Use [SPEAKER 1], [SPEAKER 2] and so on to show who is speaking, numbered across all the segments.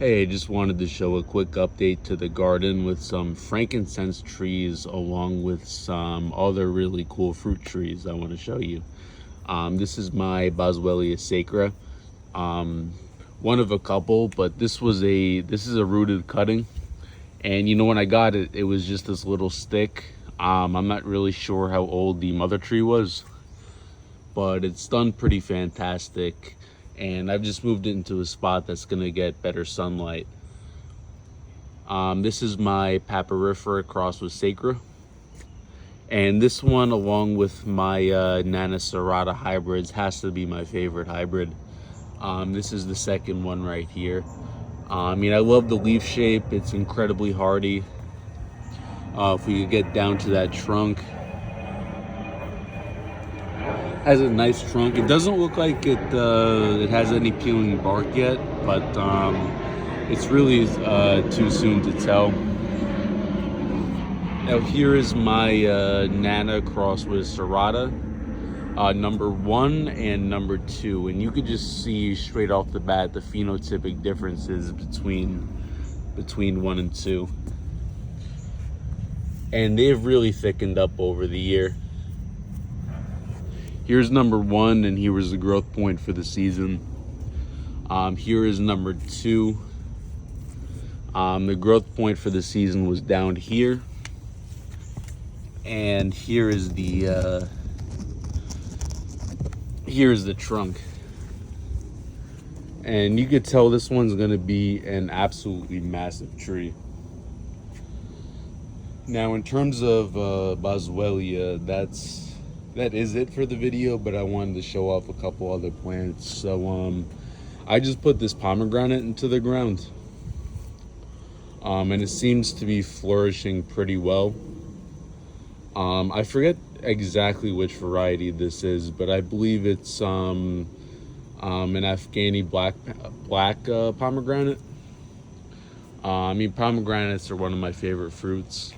[SPEAKER 1] Hey, I just wanted to show a quick update to the garden with some frankincense trees along with some other really cool fruit trees I want to show you. This is my Boswellia sacra, one of a couple, but this is a rooted cutting. And when I got it, it was just this little stick. I'm not really sure how old the mother tree was, but it's done pretty fantastic. And I've just moved it into a spot that's gonna get better sunlight. This is my papyrifera crossed with sacra. And this one, along with my Nana Serrata hybrids, has to be my favorite hybrid. This is the second one right here. I love the leaf shape. It's incredibly hardy. If we could get down to that trunk, has a nice trunk. It doesn't look like it has any peeling bark yet, but it's really too soon to tell. Now here is my Nana cross with Serrata, number 1 and number 2, and you could just see straight off the bat the phenotypic differences between 1 and 2, and they've really thickened up over the year. Here's number 1, and here was the growth point for the season. Here is number 2. The growth point for the season was down here. And here's the trunk. And you could tell this one's gonna be an absolutely massive tree. Now, in terms of Boswellia, that is it for the video, but I wanted to show off a couple other plants. So I just put this pomegranate into the ground, and it seems to be flourishing pretty well. I forget exactly which variety this is, but I believe it's an Afghani black pomegranate. Pomegranates are one of my favorite fruits.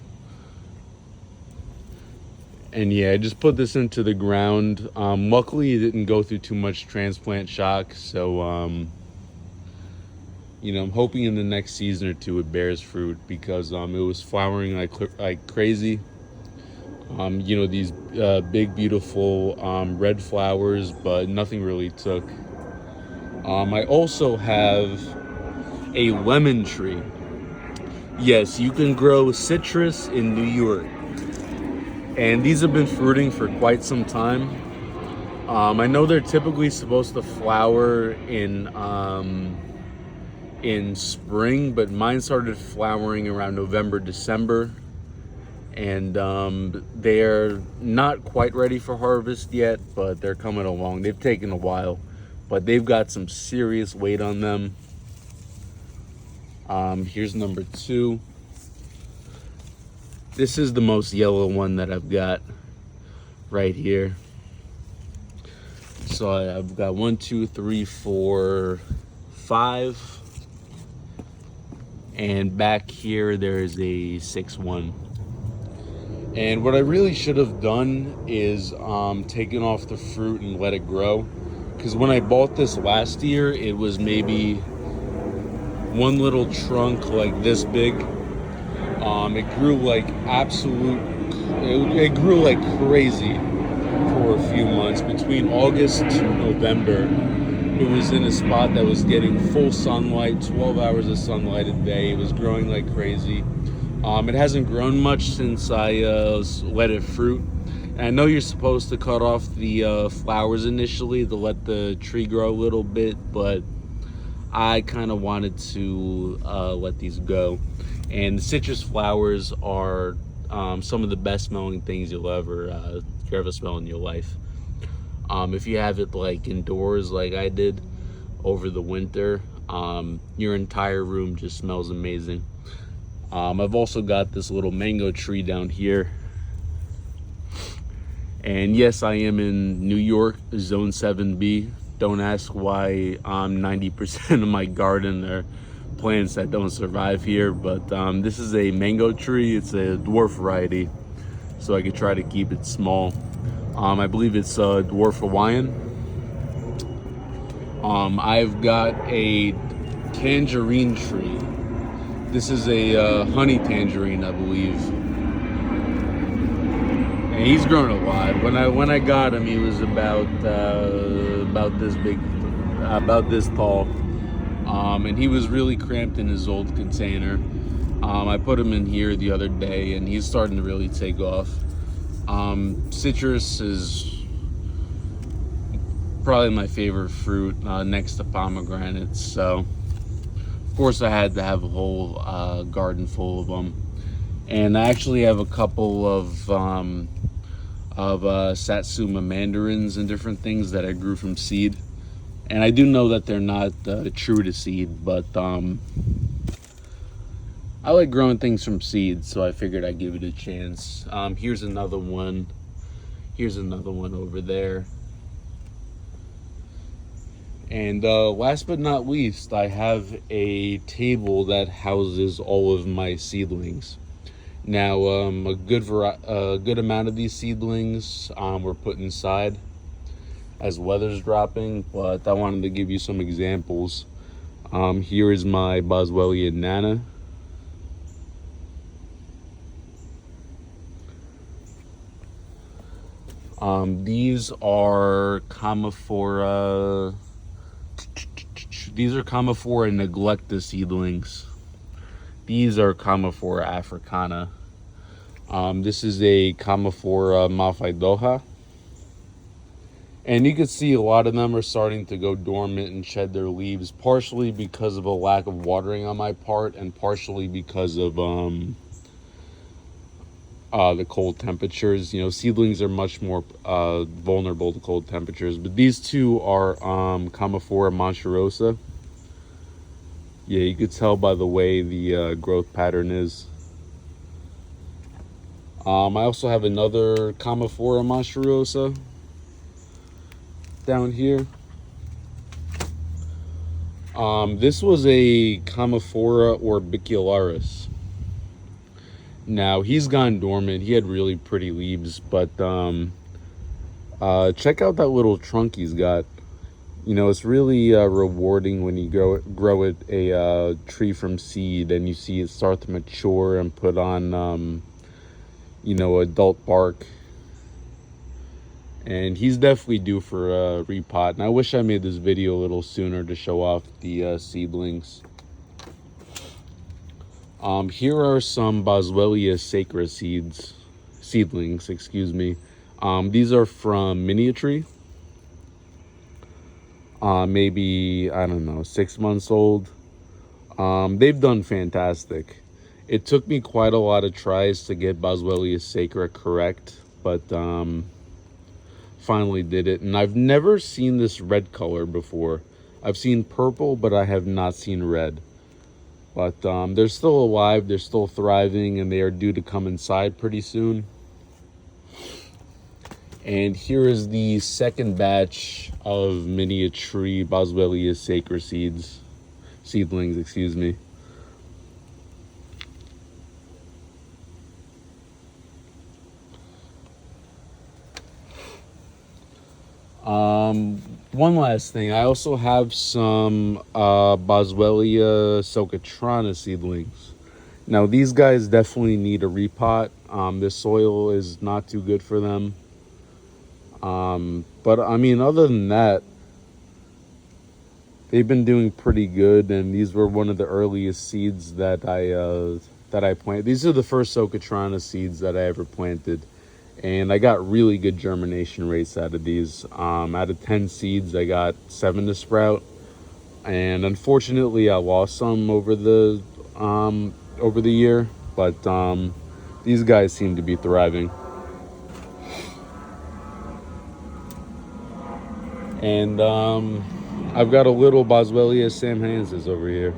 [SPEAKER 1] And yeah, I just put this into the ground. Luckily, it didn't go through too much transplant shock. So, I'm hoping in the next season or two it bears fruit, because it was flowering like crazy. These big, beautiful red flowers, but nothing really took. I also have a lemon tree. Yes, you can grow citrus in New York. And these have been fruiting for quite some time. I know they're typically supposed to flower in spring, but mine started flowering around November, December. And they're not quite ready for harvest yet, but they're coming along. They've taken a while, but they've got some serious weight on them. Here's number 2. This is the most yellow one that I've got right here. So I've got 1, 2, 3, 4, 5. And back here, there's a 6th one. And what I really should have done is taken off the fruit and let it grow. Because when I bought this last year, it was maybe one little trunk like this big. It grew like it grew like crazy for a few months. Between August to November, it was in a spot that was getting full sunlight, 12 hours of sunlight a day. It was growing like crazy. It hasn't grown much since I let it fruit. And I know you're supposed to cut off the flowers initially to let the tree grow a little bit, but I kind of wanted to let these go. And the citrus flowers are some of the best smelling things you'll ever smell in your life. If you have it like indoors like I did over the winter, your entire room just smells amazing. I've also got this little mango tree down here. And yes, I am in New York, Zone 7B. Don't ask why 90% of my garden are plants that don't survive here, but this is a mango tree. It's a dwarf variety, so I could try to keep it small. I believe it's dwarf Hawaiian. I've got a tangerine tree. This is a honey tangerine, I believe. And he's grown a lot. When I got him, he was about this big, about this tall, and he was really cramped in his old container. I put him in here the other day, and he's starting to really take off. Citrus is probably my favorite fruit, next to pomegranates. So, of course, I had to have a whole garden full of them. And I actually have a couple of Satsuma mandarins and different things that I grew from seed. And I do know that they're not true to seed, but I like growing things from seed, so I figured I'd give it a chance. Here's another one. Here's another one over there. And last but not least, I have a table that houses all of my seedlings. Now, a good amount of these seedlings were put inside as weather's dropping, but I wanted to give you some examples. Here is my Boswellia nana. These are Camophora. These are Camophora neglecta seedlings. These are Camophora africana. This is a Camophora malfaidoha. And you can see a lot of them are starting to go dormant and shed their leaves, partially because of a lack of watering on my part, and partially because of the cold temperatures. You know, seedlings are much more vulnerable to cold temperatures. But these two are Camophora monsterosa. Yeah, you could tell by the way the growth pattern is. I also have another Camophora monsterosa down here. This was a Camophora orbicularis. Now, he's gone dormant. He had really pretty leaves, but check out that little trunk he's got. You know, it's really rewarding when you grow a tree from seed and you see it start to mature and put on, you know, adult bark. And he's definitely due for a repot. And I wish I made this video a little sooner to show off the seedlings. Here are some Boswellia sacra seedlings, excuse me. These are from Miniatree. Maybe, I don't know, 6 months old. They've done fantastic. It took me quite a lot of tries to get Boswellia sacra correct, but finally did it. And I've never seen this red color before. I've seen purple, but I have not seen red. But they're still alive, they're still thriving, and they are due to come inside pretty soon. And here is the second batch of Miniatree Boswellia sacra seedlings, excuse me. One last thing, I also have some Boswellia socotrana seedlings. Now, these guys definitely need a repot. This soil is not too good for them. But I mean, other than that, they've been doing pretty good, and these were one of the earliest seeds that I planted. These are the first socotrana seeds that I ever planted. And I got really good germination rates out of these. Out of 10 seeds, I got 7 to sprout. And unfortunately, I lost some over the year. But these guys seem to be thriving. And I've got a little Boswellia samhansis over here.